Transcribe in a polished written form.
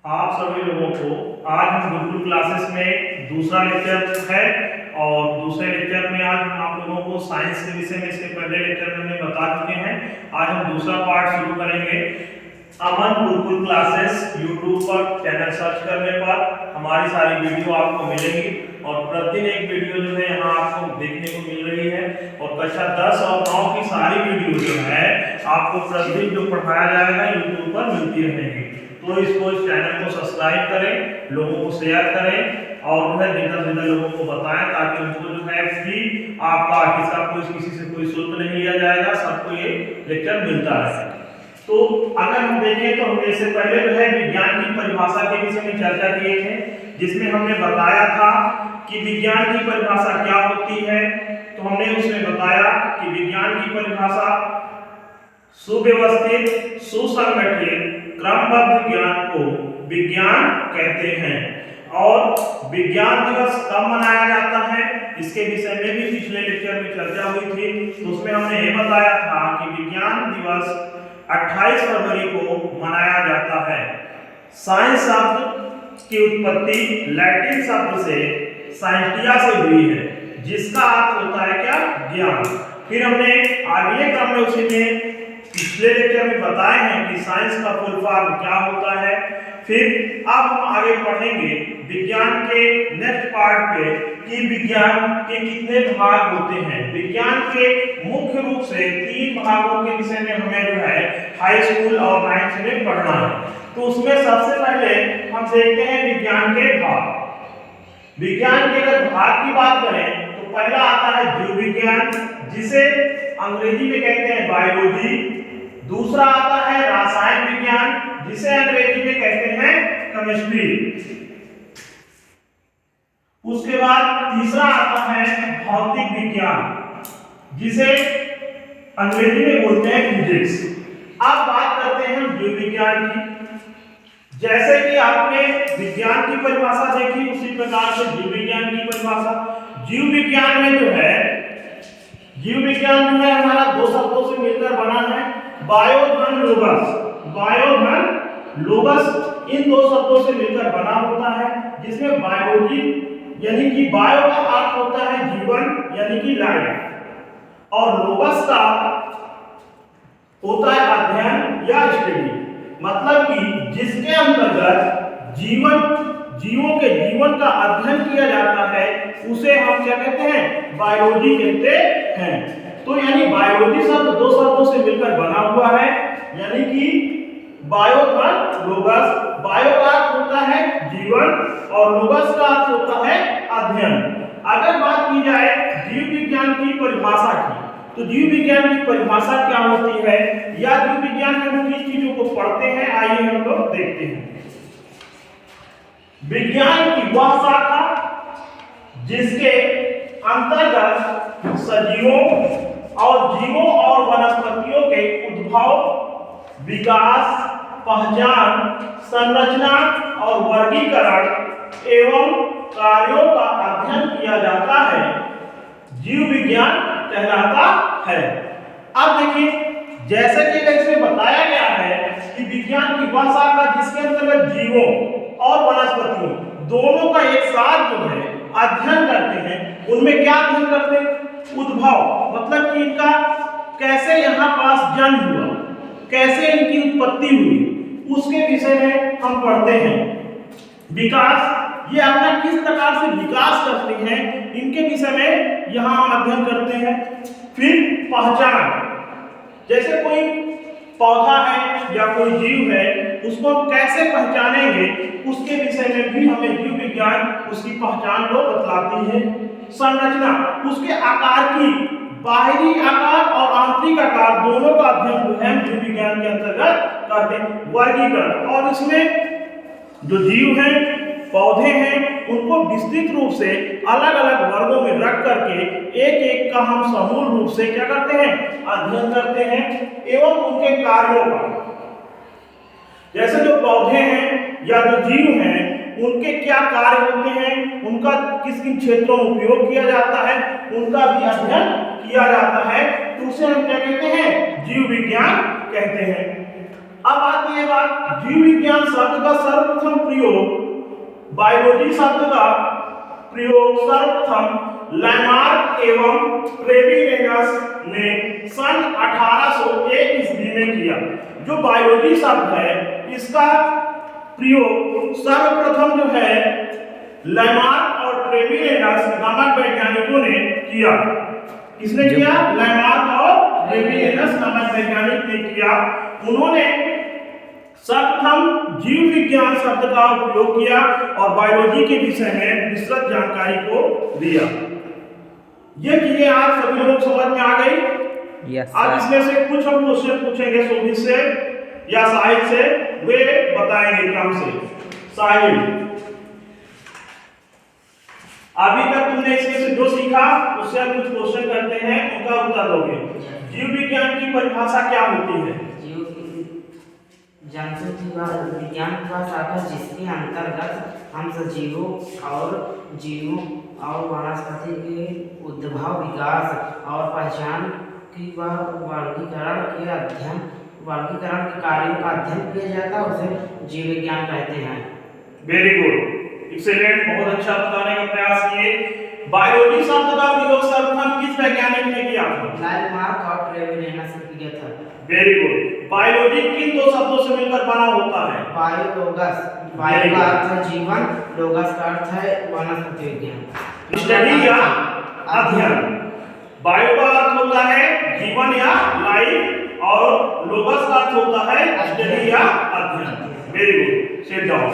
आप सभी लोगों को आज हम गुरुकुल क्लासेस में दूसरा लेक्चर है और दूसरे लेक्चर में आज हम आप लोगों को साइंस के विषय में इसके पहले लेक्चर में हमने बता चुके हैं। आज हम दूसरा पार्ट शुरू करेंगे। अमन गुरुकुल क्लासेस यूट्यूब पर चैनल सर्च करने पर हमारी सारी वीडियो आपको मिलेगी और प्रतिदिन एक वीडियो जो है यहाँ आपको देखने को मिल रही है और कक्षा 10 और 9 की सारी वीडियो जो है आपको प्रतिदिन जो पढ़ाया जाएगा यूट्यूब पर मिलती रहेगी। तो इसको इस चैनल को सब्सक्राइब करें, लोगों को शेयर करें और जो है जितना जितना लोगों को बताएं ताकि उनको जो है फ्री आपका किसी से कोई शुल्क नहीं लिया जाएगा, सबको ये लेक्चर मिलता है। तो अगर हम देखें तो हमने इससे पहले जो है विज्ञान की परिभाषा के विषय में चर्चा किए थे, जिसमें हमने बताया था कि विज्ञान की परिभाषा क्या होती है। तो हमने उसमें बताया कि विज्ञान की परिभाषा सुव्यवस्थित, सुसंगठित, क्रमबद्ध ज्ञान को विज्ञान कहते हैं। और विज्ञान दिवस कब मनाया जाता है इसके विषय में भी पिछले लेक्चर में चर्चा हुई थी। तो उसमें हमने ये बताया था कि विज्ञान दिवस 28 फरवरी को मनाया जाता है। साइंस शब्द की उत्पत्ति लैटिन शब्द से साइंटिया से हुई है, जिसका अर्थ होता है क्या, ज्ञान। फिर हमने अगले क्रम में उसी में पिछले लेक्चर में बताए हैं कि साइंस का फुल फॉर्म क्या होता है। फिर अब हम आगे पढ़ेंगे विज्ञान के नेक्स्ट पार्ट पे कि विज्ञान के कितने भाग होते हैं। विज्ञान के मुख्य रूप से 3 भागों के विषय में हमें जो है हाई स्कूल और 9th में पढ़ना है। तो उसमें सबसे पहले हम देखते हैं विज्ञान के भाग। विज्ञान के अगर भाग की बात करें तो पहला आता है जीव विज्ञान, जिसे अंग्रेजी में कहते हैं बायोलॉजी। दूसरा आता है रसायन विज्ञान, जिसे अंग्रेजी में कहते हैं केमिस्ट्री। उसके बाद तीसरा आता है भौतिक विज्ञान, जिसे अंग्रेजी में बोलते हैं फिजिक्स। अब बात करते हैं जीव विज्ञान की। जैसे कि आपने विज्ञान की परिभाषा देखी, उसी प्रकार से जीव विज्ञान की परिभाषा। जीव विज्ञान में जो है, जीव विज्ञान जो है हमारा 2 शब्दों से मिलकर बना है, बायो धन लोगस। बायो धन लोगस इन 2 शब्दों से मिलकर बना होता है, जिसमें बायोलॉजी यानी कि बायो का अर्थ होता है जीवन यानी कि लाइफ, और लोगस का होता है अध्ययन या स्टडी, मतलब कि जिसके अंतर्गत जीवों के जीवन का अध्ययन किया जाता है उसे हम क्या कहते हैं, बायोलॉजी कहते हैं। तो यानी बायोलॉजी शब्द 2 शब्दों से मिलकर बना हुआ है, यानी कि बायो धन लोगस। बायो का अर्थ होता है जीवन और लोगस का अर्थ होता है अध्ययन। अगर बात की जाए जीव विज्ञान की परिभाषा की, तो जीव विज्ञान की परिभाषा क्या होती है या जीव विज्ञान में हम किस चीजों को पढ़ते हैं, आइए हम लोग देखते हैं। विज्ञान की वह शाखा जिसके अंतर्गत सजीवों और जीवों और वनस्पतियों के उद्भव, विकास, पहचान, संरचना और वर्गीकरण एवं कार्यों का अध्ययन किया जाता है, जीव विज्ञान कहलाता है। अब देखिए, जैसे कि इसमें बताया गया है कि विज्ञान की वह शाखा जिसके अंतर्गत जीवों और वनस्पतियों दोनों का एक साथ जो है अध्ययन करते हैं। उनमें क्या अध्ययन करते हैं, उद्भव, मतलब कि इनका कैसे यहाँ पास जन्म हुआ, कैसे इनकी उत्पत्ति हुई, उसके विषय में हम पढ़ते हैं। विकास, ये अपना किस प्रकार से विकास करते हैं, इनके विषय में यहाँ हम अध्ययन करते हैं। फिर पहचान, जैसे कोई पौधा है या कोई जीव है, उसको हम कैसे पहचानेंगे, उसके विषय में भी हमें जीव विज्ञान उसकी पहचान को बतलाती है। संरचना, उसके आकार की बाहरी आकार और आंतरिक आकार दोनों का अध्ययन जो है जीव विज्ञान के अंतर्गत करते हैं। वर्गीकरण, और इसमें जो जीव हैं, पौधे हैं, उनको विस्तृत रूप से अलग अलग वर्गों में रख करके एक एक का हम समूल रूप से क्या करते हैं, अध्ययन करते हैं एवं उनके कार्यों का। जैसे जो पौधे हैं या जो जीव हैं, उनके क्या कार्य होते हैं, उनका किस किन क्षेत्रों में उपयोग किया जाता है, उनका भी अध्ययन किया जाता है। तो उसे हम क्या कहते हैं, जीव विज्ञान कहते हैं। अब आती है बात जीव विज्ञान शब्द का सर्वप्रथम प्रयोग, बायोलॉजी शब्द का प्रयोग सर्वप्रथम लैमार्क एवं ट्रेविरेनस ने सन 1801 ईस्वी में किया। जो बायोलॉजी शब्द है इसका प्रयोग सर्वप्रथम जो है लैमार्क और ट्रेविरेनस नामक वैज्ञानिकों ने किया। किसने किया? लैमार्क और ट्रेविरेनस नामक वैज्ञानिक ने किया। उन्होंने सर्वप्रथम जीव विज्ञान शब्द का उपयोग किया और बायोलॉजी के विषय में विस्तृत जानकारी को दिया। ये चीजें आज सभी लोग समझ में आ गई। आज इसमें से कुछ हम क्वेश्चन पूछेंगे शोभित से या साहिल से, वे बताएंगे क्रम से। साहिल, अभी तक तुमने इसमें से जो सीखा उससे हम कुछ क्वेश्चन करते हैं, उनका उत्तर दोगे। जीव विज्ञान की परिभाषा क्या होती है? विज्ञान का शाखा जिसके अंतर्गत हम सजीवों और जीवों और वनस्पति के उद्भव, विकास और पहचान की वर्गीकरण के कार्यों का अध्ययन किया जाता है, उसे जीव विज्ञान कहते हैं। वेरी गुड, एक्सीलेंट, बहुत अच्छा बताने का प्रयास किए। बायोलॉजी शब्द का प्रयोग सर्वप्रथम किस वैज्ञानिक ने किया था? लैमार्क और ट्रेविरेनस ने किया था। Very good. बायोलॉजी किन दो शब्दों से मिलकर बना होता है? बायोलोगस, बायो का अर्थ है जीवन, लोगस का अर्थ है वनस्पति विज्ञान, स्टडी या अध्ययन। बायो का अर्थ होता है जीवन या लाइफ और लोगस का अर्थ होता है स्टडी या अध्ययन। Very good, sit down.